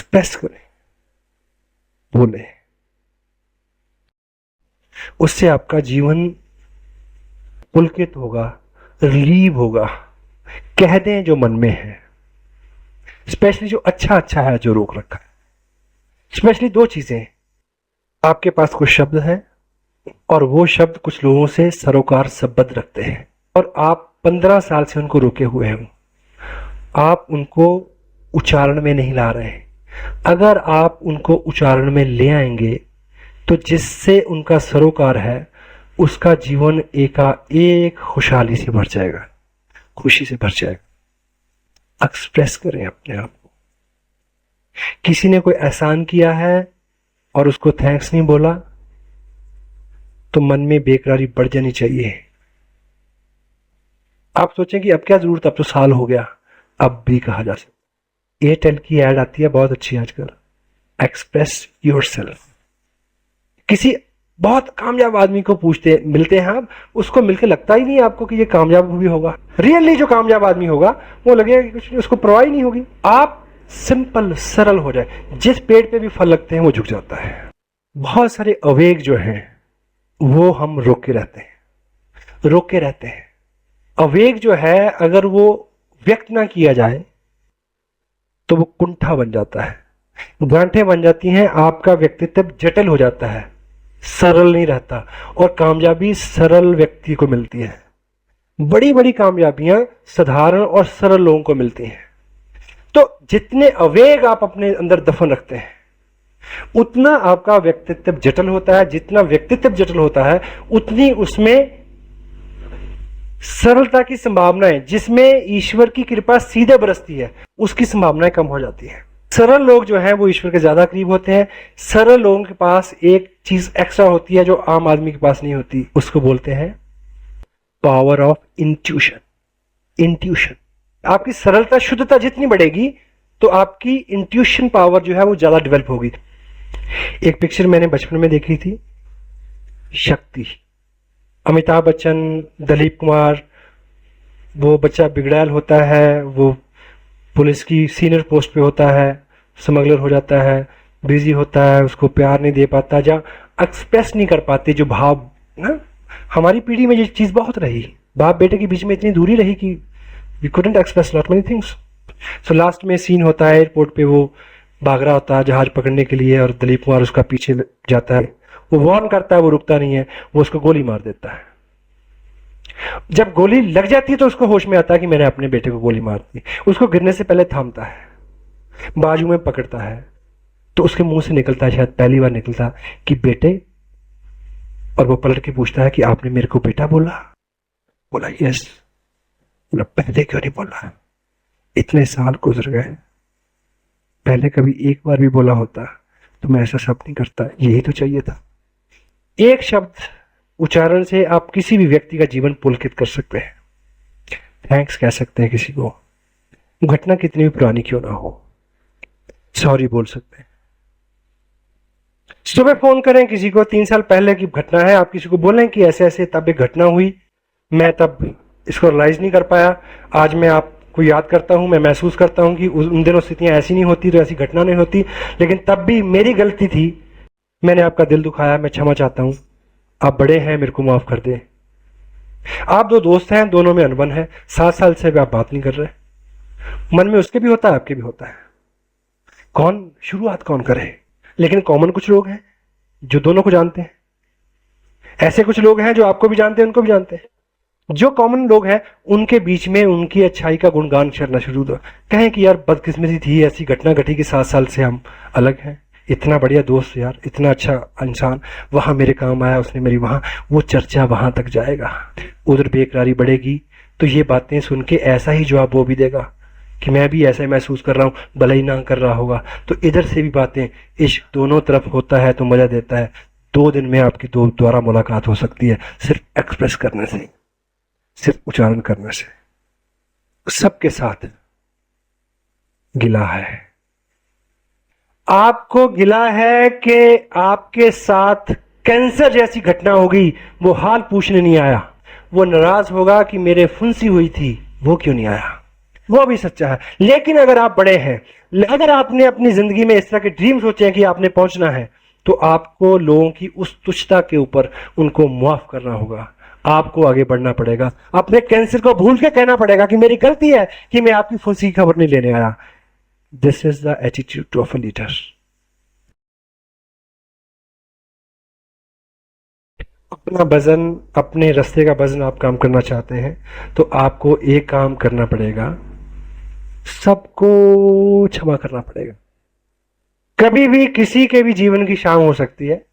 Express करें, बोले। उससे आपका जीवन पुलकित होगा, रिलीव होगा। कह दें जो मन में है, स्पेशली जो अच्छा अच्छा है जो रोक रखा है। स्पेशली दो चीजें, आपके पास कुछ शब्द हैं और वो शब्द कुछ लोगों से सरोकार संबद्ध रखते हैं और आप 15 साल से उनको रोके हुए हैं, आप उनको उच्चारण में नहीं ला रहे। अगर आप उनको उच्चारण में ले आएंगे तो जिससे उनका सरोकार है उसका जीवन एकाएक खुशहाली से भर जाएगा, खुशी से भर जाएगा। एक्सप्रेस करें अपने आप को। किसी ने कोई एहसान किया है और उसको थैंक्स नहीं बोला तो मन में बेकरारी बढ़ जानी चाहिए। आप सोचें कि अब क्या जरूरत, अब तो साल हो गया, अब भी कहा जा सकता। एयरटेल की ऐड आती है बहुत अच्छी आजकल, एक्सप्रेस योरसेल्फ। किसी बहुत कामयाब आदमी को पूछते मिलते हैं आप, उसको मिलकर लगता ही नहीं आपको कि ये कामयाब भी होगा। रियली जो कामयाब आदमी होगा वो लगेगा कि कुछ उसको परवाह ही नहीं होगी। आप सिंपल सरल हो जाए, जिस पेड़ पे भी फल लगते हैं वो झुक जाता है। बहुत सारे अवेग जो हैं वो हम रोके रहते हैं। अवेग जो है अगर वो व्यक्त ना किया जाए तो वो कुंठा बन जाता है, गांठें बन जाती हैं, आपका व्यक्तित्व जटिल हो जाता है, सरल नहीं रहता। और कामयाबी सरल व्यक्ति को मिलती है। बड़ी बड़ी कामयाबियां साधारण और सरल लोगों को मिलती हैं। तो जितने अवेग आप अपने अंदर दफन रखते हैं उतना आपका व्यक्तित्व जटिल होता है। जितना व्यक्तित्व जटिल होता है उतनी उसमें सरलता की संभावनाएं, जिसमें ईश्वर की कृपा सीधे बरसती है, उसकी संभावनाएं कम हो जाती है। सरल लोग जो हैं वो ईश्वर के ज्यादा करीब होते हैं। सरल लोगों के पास एक चीज एक्स्ट्रा होती है जो आम आदमी के पास नहीं होती, उसको बोलते हैं पावर ऑफ इंट्यूशन। आपकी सरलता, शुद्धता जितनी बढ़ेगी तो आपकी इंट्यूशन पावर जो है वो ज्यादा डेवलप होगी। एक पिक्चर मैंने बचपन में देखी थी, शक्ति। अमिताभ बच्चन, दिलीप कुमार, वो बच्चा बिगड़ैल होता है, वो पुलिस की सीनियर पोस्ट पे होता है, स्मगलर हो जाता है, बिजी होता है, उसको प्यार नहीं दे पाता, या एक्सप्रेस नहीं कर पाते जो भाव ना। हमारी पीढ़ी में ये चीज बहुत रही, बाप बेटे के बीच में इतनी दूरी रही कि we couldn't express lot many things. So last में सीन होता है एयरपोर्ट पे, वो भाग रहा होता है जहाज पकड़ने के लिए और दिलीप कुमार उसका पीछे जाता है, वो वार्न करता है, वो रुकता नहीं है, वो उसको गोली मार देता है। जब गोली लग जाती है तो उसको होश में आता है कि मैंने अपने बेटे को गोली मार दी। उसको गिरने से पहले थामता है, बाजू में पकड़ता है, तो उसके मुंह से निकलता है, शायद पहली बार निकलता, कि बेटे। और वो पलट के पूछता है कि आपने मेरे को बेटा बोला? बोला यस। बोला पहले क्यों नहीं बोला? इतने साल गुजर गए, पहले कभी एक बार भी बोला होता तो मैं ऐसा शब्द नहीं करता, यही तो चाहिए था। एक शब्द उच्चारण से आप किसी भी व्यक्ति का जीवन पुलकित कर सकते हैं। थैंक्स कह सकते हैं किसी को, घटना कितनी भी पुरानी क्यों ना हो, सॉरी बोल सकते हैं। सुबह फोन करें किसी को, 3 साल पहले की घटना है, आप किसी को बोलें कि ऐसे ऐसे तब एक घटना हुई, मैं तब इसको रियलाइज नहीं कर पाया, आज मैं आपको याद करता हूं, मैं महसूस करता हूं कि उन दिनों स्थितियां ऐसी नहीं होती तो ऐसी घटना नहीं होती, लेकिन तब भी मेरी गलती थी, मैंने आपका दिल दुखाया, मैं क्षमा चाहता हूं, आप बड़े हैं, मेरे को माफ कर दे। आप दो दोस्त हैं, दोनों में अनबन है, 7 साल से भी आप बात नहीं कर रहे, मन में उसके भी होता है, आपके भी होता है, कौन शुरुआत कौन करे? लेकिन कॉमन कुछ लोग हैं जो दोनों को जानते हैं, ऐसे कुछ लोग हैं जो आपको भी जानते हैं, उनको भी जानते हैं। जो कॉमन लोग हैं उनके बीच में उनकी अच्छाई का गुणगान करना शुरू हुआ, कहें कि यार बदकिस्मती थी, ऐसी घटना घटी कि 7 साल से हम अलग हैं, इतना बढ़िया दोस्त यार, इतना अच्छा इंसान, वहां मेरे काम आया, उसने मेरी वहां, वो चर्चा वहां तक जाएगा, उधर बेकरारी बढ़ेगी, तो ये बातें सुन के ऐसा ही जवाब वो भी देगा कि मैं भी ऐसा ही महसूस कर रहा हूं, भले ही ना कर रहा होगा। तो इधर से भी बातें, इश्क दोनों तरफ होता है तो मजा देता है। 2 दिन में आपकी दोबारा मुलाकात हो सकती है, सिर्फ एक्सप्रेस करने से, सिर्फ उच्चारण करने से। सबके साथ गिला है, आपको गिला है कि आपके साथ कैंसर जैसी घटना हो गई, वो हाल पूछने नहीं आया, वो नाराज होगा कि मेरे फुंसी हुई थी, वो क्यों नहीं आया। वो भी सच्चा है। लेकिन अगर आप बड़े हैं, अगर आपने अपनी जिंदगी में इस तरह के ड्रीम सोचे हैं कि आपने पहुंचना है, तो आपको लोगों की उस तुच्छता के ऊपर उनको माफ करना होगा। आपको आगे बढ़ना पड़ेगा। अपने कैंसर को भूल के कहना पड़ेगा कि मेरी गलती है कि मैं आपकी खुशी की खबर नहीं लेने आया। This is the attitude of a leader. अपना वजन, अपने रास्ते का वजन आप काम करना चाहते हैं, तो आपको एक काम करना पड़ेगा, सबको क्षमा करना पड़ेगा। कभी भी किसी के भी जीवन की शाम हो सकती है,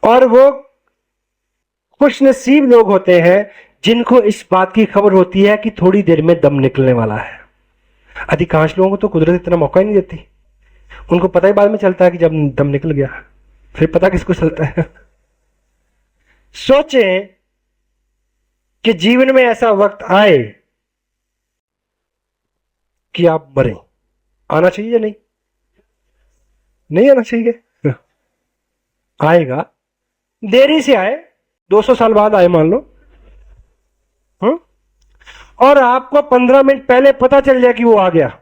और वो खुशनसीब लोग होते हैं जिनको इस बात की खबर होती है कि थोड़ी देर में दम निकलने वाला है। अधिकांश लोगों को तो कुदरत इतना मौका ही नहीं देती। उनको पता ही बाद में चलता है कि जब दम निकल गया, फिर पता किसको चलता है। सोचें कि जीवन में ऐसा वक्त आए कि आप मरें, आना चाहिए या नहीं? नहीं आना चाहिए। आएगा, देरी से आए, 200 साल बाद आए मान लो, हम्म, और आपको 15 मिनट पहले पता चल जाए कि वो आ गया,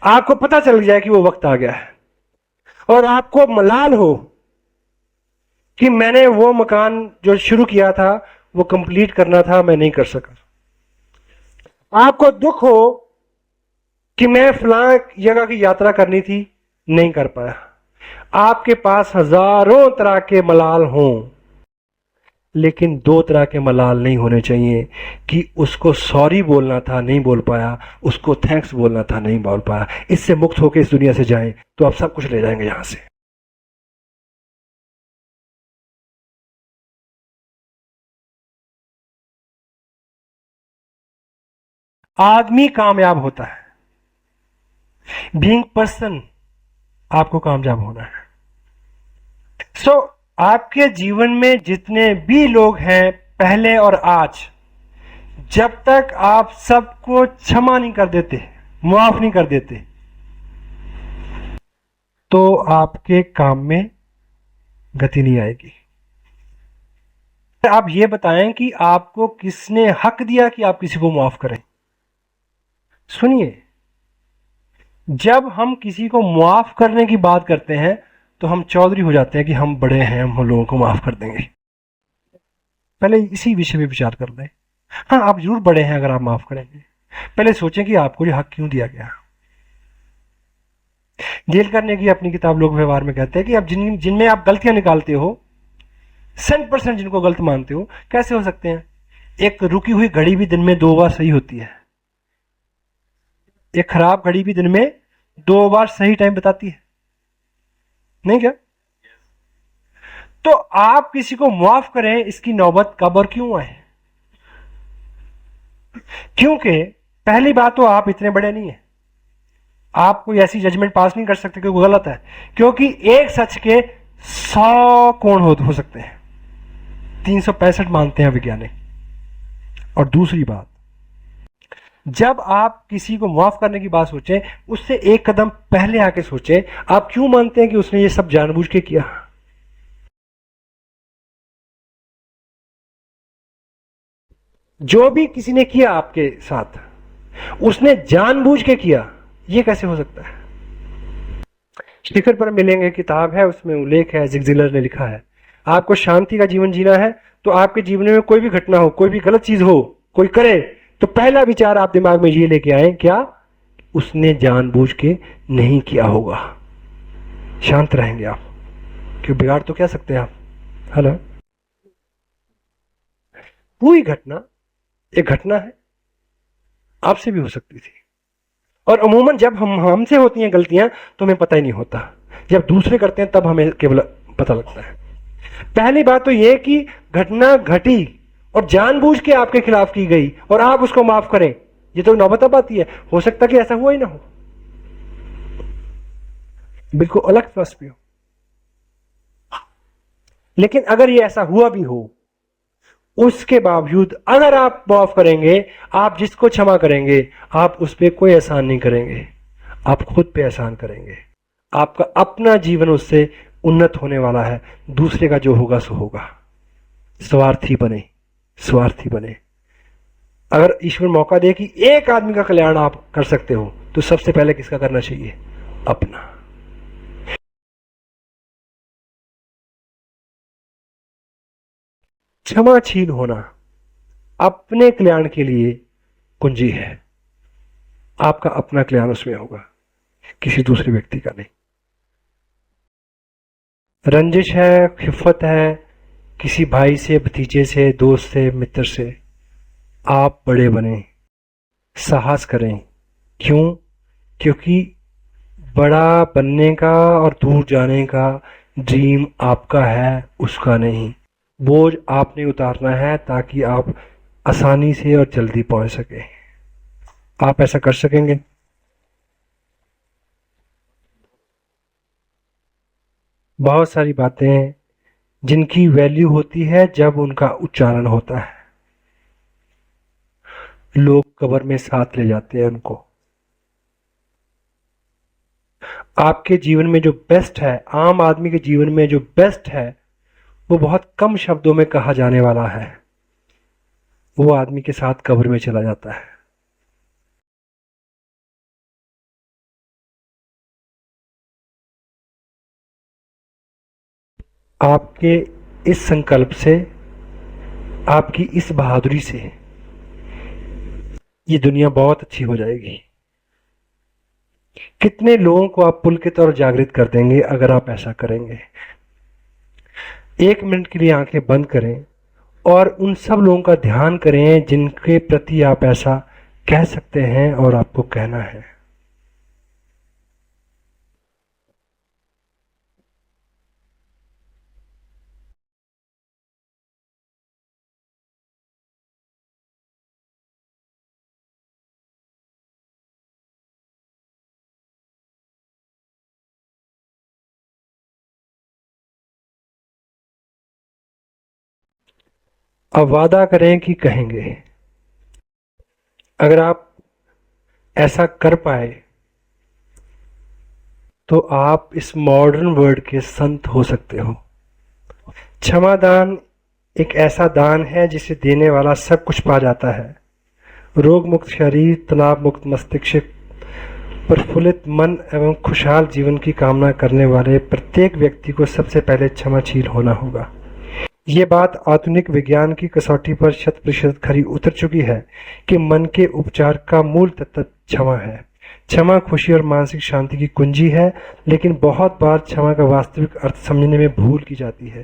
आपको पता चल जाए कि वो वक्त आ गया है, और आपको मलाल हो कि मैंने वो मकान जो शुरू किया था, वो कंप्लीट करना था, मैं नहीं कर सका। आपको दुख हो कि मैं फलां जगह की यात्रा करनी थी, नहीं कर पाया। आपके पास हजारों तरह के मलाल हों, लेकिन दो तरह के मलाल नहीं होने चाहिए कि उसको सॉरी बोलना था, नहीं बोल पाया, उसको थैंक्स बोलना था, नहीं बोल पाया। इससे मुक्त होकर इस दुनिया से जाएं तो आप सब कुछ ले जाएंगे यहां से। आदमी कामयाब होता है, बीइंग पर्सन आपको कामयाब होना है। सो आपके जीवन में जितने भी लोग हैं, पहले और आज, जब तक आप सबको क्षमा नहीं कर देते, माफ नहीं कर देते, तो आपके काम में गति नहीं आएगी। आप ये बताएं कि आपको किसने हक दिया कि आप किसी को माफ करें? सुनिए, जब हम किसी को माफ करने की बात करते हैं तो हम चौधरी हो जाते हैं कि हम बड़े हैं, हम लोगों को माफ कर देंगे। पहले इसी विषय में विचार कर लें। हाँ, आप जरूर बड़े हैं अगर आप माफ करेंगे। पहले सोचें कि आपको ये हक क्यों दिया गया। डेल कार्नेगी अपनी किताब लोक व्यवहार में कहते हैं कि आप जिनमें आप गलतियां निकालते हो, 100% जिनको गलत मानते हो, कैसे हो सकते हैं? एक रुकी हुई घड़ी भी दिन में 2 बार सही होती है। एक खराब घड़ी भी दिन में 2 बार सही टाइम बताती है, नहीं क्या? तो आप किसी को माफ करें, इसकी नौबत कब और क्यों आए? क्योंकि पहली बात तो आप इतने बड़े नहीं हैं, आप कोई ऐसी जजमेंट पास नहीं कर सकते कि वो गलत है, क्योंकि एक सच के 100 कोण हो सकते हैं, 365 मानते हैं वैज्ञानिक। और दूसरी बात, जब आप किसी को माफ करने की बात सोचें, उससे एक कदम पहले आके सोचें, आप क्यों मानते हैं कि उसने ये सब जानबूझ के किया? जो भी किसी ने किया आपके साथ, उसने जानबूझ के किया, ये कैसे हो सकता है? शिखर पर मिलेंगे किताब है, उसमें उल्लेख है, जिग जिलर ने लिखा है, आपको शांति का जीवन जीना है तो आपके जीवन में कोई भी घटना हो, कोई भी गलत चीज हो, कोई करे, तो पहला विचार आप दिमाग में ये लेके आए, क्या उसने जानबूझ के नहीं किया होगा। शांत रहेंगे आप, क्यों बिगाड़ तो क्या सकते हैं आप, है ना? पूरी घटना एक घटना है, आपसे भी हो सकती थी। और अमूमन जब हमसे होती हैं गलतियां तो हमें पता ही नहीं होता, जब दूसरे करते हैं तब हमें केवल पता लगता है। पहली बात तो यह कि घटना घटी और जानबूझ के आपके खिलाफ की गई और आप उसको माफ करें, ये तो नौबत अब आती है। हो सकता कि ऐसा हुआ ही ना हो, बिल्कुल अलग फिलॉसफी हो। लेकिन अगर ये ऐसा हुआ भी हो, उसके बावजूद अगर आप माफ करेंगे, आप जिसको क्षमा करेंगे, आप उस पर कोई एहसान नहीं करेंगे, आप खुद पे एहसान करेंगे। आपका अपना जीवन उससे उन्नत होने वाला है, दूसरे का जो होगा सो होगा। स्वार्थी बने, स्वार्थी बने। अगर ईश्वर मौका दे कि एक आदमी का कल्याण आप कर सकते हो, तो सबसे पहले किसका करना चाहिए? अपना। क्षमाशील होना अपने कल्याण के लिए कुंजी है। आपका अपना कल्याण उसमें होगा, किसी दूसरे व्यक्ति का नहीं। रंजिश है, खिफत है, किसी भाई से, भतीजे से, दोस्त से, मित्र से, आप बड़े बने, साहस करें। क्यों? क्योंकि बड़ा बनने का और दूर जाने का ड्रीम आपका है, उसका नहीं। बोझ आपने उतारना है ताकि आप आसानी से और जल्दी पहुंच सके। आप ऐसा कर सकेंगे? बहुत सारी बातें हैं जिनकी वैल्यू होती है जब उनका उच्चारण होता है। लोग कब्र में साथ ले जाते हैं उनको। आपके जीवन में जो बेस्ट है, आम आदमी के जीवन में जो बेस्ट है, वो बहुत कम शब्दों में कहा जाने वाला है। वो आदमी के साथ कब्र में चला जाता है। आपके इस संकल्प से, आपकी इस बहादुरी से ये दुनिया बहुत अच्छी हो जाएगी। कितने लोगों को आप पुलकित और जागृत कर देंगे अगर आप ऐसा करेंगे। 1 मिनट के लिए आंखें बंद करें और उन सब लोगों का ध्यान करें जिनके प्रति आप ऐसा कह सकते हैं और आपको कहना है। अब वादा करें कि कहेंगे। अगर आप ऐसा कर पाए तो आप इस मॉडर्न वर्ल्ड के संत हो सकते हो। क्षमादान एक ऐसा दान है जिसे देने वाला सब कुछ पा जाता है। रोग मुक्त शरीर, तनाव मुक्त मस्तिष्क, प्रफुल्लित मन एवं खुशहाल जीवन की कामना करने वाले प्रत्येक व्यक्ति को सबसे पहले क्षमाशील होना होगा। ये बात आधुनिक विज्ञान की कसौटी पर 100% खरी उतर चुकी है कि मन के उपचार का मूल तत्व क्षमा है। क्षमा खुशी और मानसिक शांति की कुंजी है, लेकिन बहुत बार क्षमा का वास्तविक अर्थ समझने में भूल की जाती है।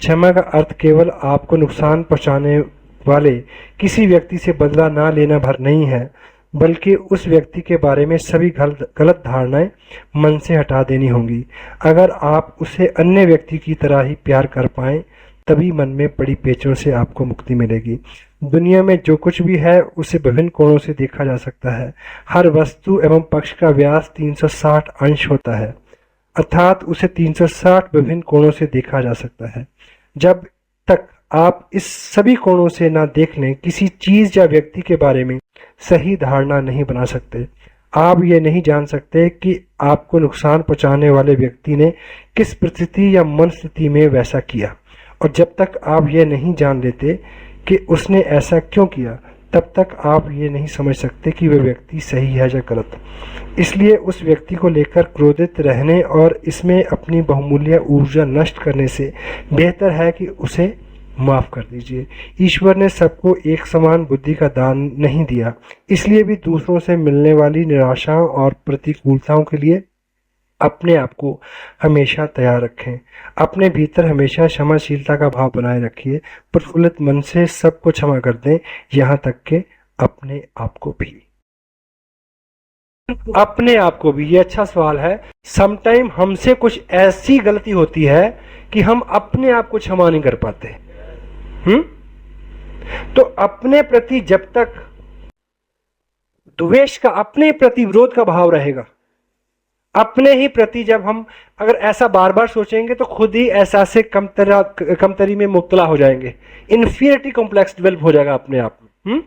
क्षमा का अर्थ केवल आपको नुकसान पहुंचाने वाले किसी व्यक्ति से बदला ना लेना भर नहीं है, बल्कि उस व्यक्ति के बारे में सभी गलत धारणाएं मन से हटा देनी होंगी। अगर आप उसे अन्य व्यक्ति की तरह ही प्यार कर पाएं, तभी मन में पड़ी पेचों से आपको मुक्ति मिलेगी। दुनिया में जो कुछ भी है उसे विभिन्न कोणों से देखा जा सकता है। हर वस्तु एवं पक्ष का व्यास 360 अंश होता है, अर्थात उसे 360 विभिन्न कोणों से देखा जा सकता है। जब तक आप इस सभी कोणों से ना देख लें, किसी चीज या व्यक्ति के बारे में सही धारणा नहीं बना सकते। आप ये नहीं जान सकते कि आपको नुकसान पहुंचाने वाले व्यक्ति ने किस परिस्थिति या मन स्थिति में वैसा किया, और जब तक आप ये नहीं जान लेते कि उसने ऐसा क्यों किया, तब तक आप ये नहीं समझ सकते कि वह व्यक्ति सही है या गलत। इसलिए उस व्यक्ति को लेकर क्रोधित रहने और इसमें अपनी बहुमूल्य ऊर्जा नष्ट करने से बेहतर है कि उसे माफ कर दीजिए। ईश्वर ने सबको एक समान बुद्धि का दान नहीं दिया, इसलिए भी दूसरों से मिलने वाली निराशाओं और प्रतिकूलताओं के लिए अपने आप को हमेशा तैयार रखें। अपने भीतर हमेशा क्षमाशीलता का भाव बनाए रखिए। प्रफुल्लित मन से सबको क्षमा कर दें, यहाँ तक के अपने आप को भी। अपने आप को भी, ये अच्छा सवाल है। समटाइम हमसे कुछ ऐसी गलती होती है कि हम अपने आप को क्षमा नहीं कर पाते। तो अपने प्रति जब तक द्वेष का, अपने प्रति विरोध का भाव रहेगा, अपने ही प्रति जब हम अगर ऐसा बार बार सोचेंगे तो खुद ही एहसास से कमतरी में मुब्तला हो जाएंगे। इन्फीरियरिटी कॉम्प्लेक्स डेवलप हो जाएगा अपने आप में।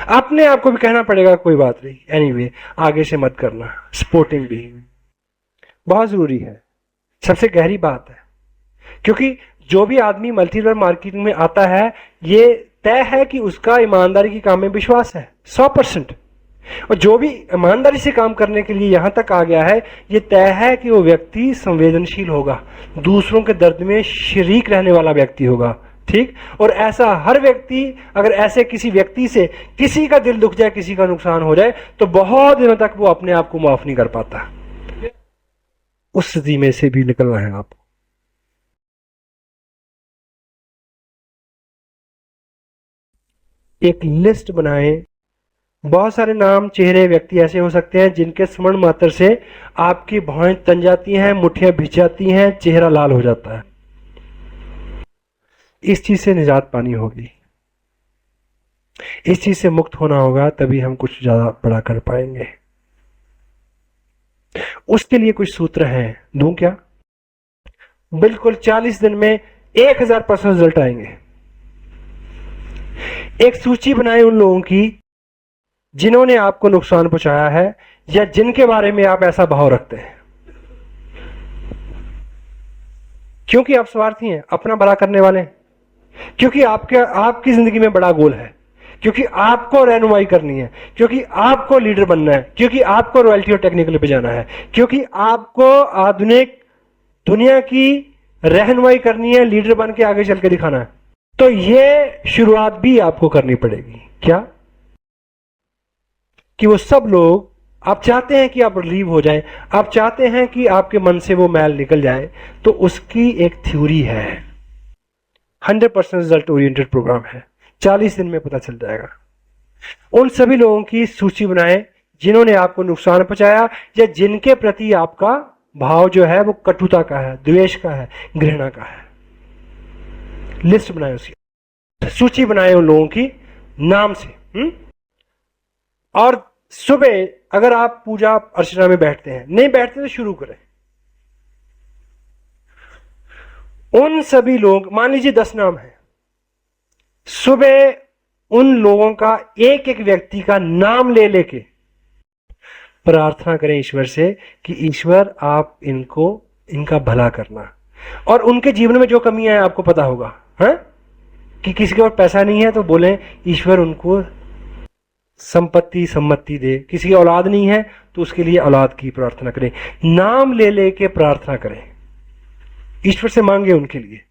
अपने आप को भी कहना पड़ेगा कोई बात नहीं, एनीवे आगे से मत करना। सपोर्टिंग भी बहुत जरूरी है, सबसे गहरी बात है। क्योंकि जो भी आदमी मल्टी लेवल मार्केटिंग में आता है, ये तय है कि उसका ईमानदारी के काम में विश्वास है 100%। और जो भी ईमानदारी से काम करने के लिए यहां तक आ गया है, ये तय है कि वो व्यक्ति संवेदनशील होगा, दूसरों के दर्द में शरीक रहने वाला व्यक्ति होगा। ठीक। और ऐसा हर व्यक्ति, अगर ऐसे किसी व्यक्ति से किसी का दिल दुख जाए, किसी का नुकसान हो जाए, तो बहुत दिनों तक वो अपने आप को माफ नहीं कर पाता। उस स्थिति में से भी निकलना है आपको। एक लिस्ट बनाएं। बहुत सारे नाम, चेहरे, व्यक्ति ऐसे हो सकते हैं जिनके स्मरण मात्र से आपकी भौहें तन जाती हैं, मुट्ठियां भिज जाती हैं, चेहरा लाल हो जाता है। इस चीज से निजात पानी होगी, इस चीज से मुक्त होना होगा, तभी हम कुछ ज्यादा बड़ा कर पाएंगे। उसके लिए कुछ सूत्र हैं, दूं क्या? बिल्कुल 40 दिन में 1000% रिजल्ट आएंगे। एक सूची बनाए उन लोगों की जिन्होंने आपको नुकसान पहुंचाया है, या जिनके बारे में आप ऐसा भाव रखते हैं। क्योंकि आप स्वार्थी हैं, अपना भला करने वाले हैं, क्योंकि आपकी जिंदगी में बड़ा गोल है, क्योंकि आपको रहनुमाई करनी है, क्योंकि आपको लीडर बनना है, क्योंकि आपको रॉयल्टी और टेक्निकल पे जाना है, क्योंकि आपको आधुनिक दुनिया की रहनुमाई करनी है, लीडर बन के आगे चल के दिखाना है। तो ये शुरुआत भी आपको करनी पड़ेगी। क्या? कि वो सब लोग, आप चाहते हैं कि आप रिलीव हो जाएं, आप चाहते हैं कि आपके मन से वो मैल निकल जाए, तो उसकी एक थ्योरी है। 100% रिजल्ट ओरिएंटेड प्रोग्राम है, 40 दिन में पता चल जाएगा। उन सभी लोगों की सूची बनाएं जिन्होंने आपको नुकसान पहुंचाया, या जिनके प्रति आपका भाव जो है वो कटुता का है, द्वेष का है, घृणा का है। लिस्ट बनाए, उसकी सूची बनाए उन लोगों की नाम से। और सुबह अगर आप पूजा अर्चना में बैठते हैं, नहीं बैठते तो शुरू करें। उन सभी लोग, मान लीजिए 10 नाम है, सुबह उन लोगों का एक एक व्यक्ति का नाम ले लेके प्रार्थना करें ईश्वर से कि ईश्वर आप इनका भला करना। और उनके जीवन में जो कमियां हैं आपको पता होगा, है कि किसी के पास पैसा नहीं है तो बोलें ईश्वर उनको संपत्ति सम्मति दे, किसी की औलाद नहीं है तो उसके लिए औलाद की प्रार्थना करें। नाम ले लेके प्रार्थना करें, ईश्वर से मांगे उनके लिए।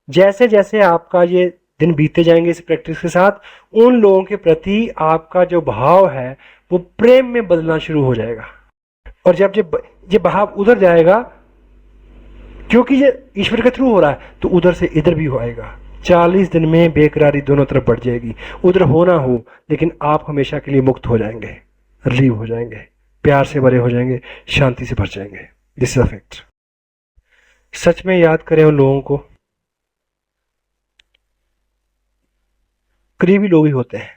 जैसे जैसे आपका ये दिन बीते जाएंगे इस प्रैक्टिस के साथ, उन लोगों के प्रति आपका जो भाव है वो प्रेम में बदलना शुरू हो जाएगा। और जब ये भाव उधर जाएगा, क्योंकि ये ईश्वर के थ्रू हो रहा है, तो उधर से इधर भी होएगा। 40 दिन में बेकरारी दोनों तरफ बढ़ जाएगी, उधर हो ना हो, लेकिन आप हमेशा के लिए मुक्त हो जाएंगे, रिलीव हो जाएंगे, प्यार से भरे हो जाएंगे, शांति से भर जाएंगे। This is a fact. सच में याद करें उन लोगों को, करीबी लोग ही होते हैं।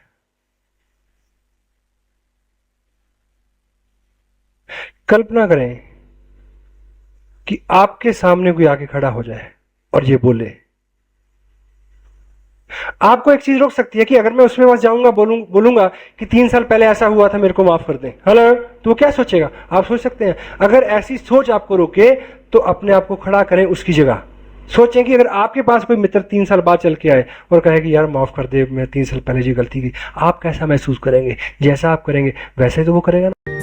कल्पना करें कि आपके सामने कोई आके खड़ा हो जाए और ये बोले, आपको एक चीज रोक सकती है कि अगर मैं उसमें पास जाऊंगा, बोलूंगा कि 3 साल पहले ऐसा हुआ था, मेरे को माफ कर दें, हेलो, तो वो क्या सोचेगा? आप सोच सकते हैं। अगर ऐसी सोच आपको रोके तो अपने आप को खड़ा करें उसकी जगह। सोचें कि अगर आपके पास कोई मित्र 3 साल बाद चल के आए और कहे कि यार माफ कर दे, मैं 3 साल पहले जी गलती की, आप कैसा महसूस करेंगे? जैसा आप करेंगे वैसे तो वो करेगा ना।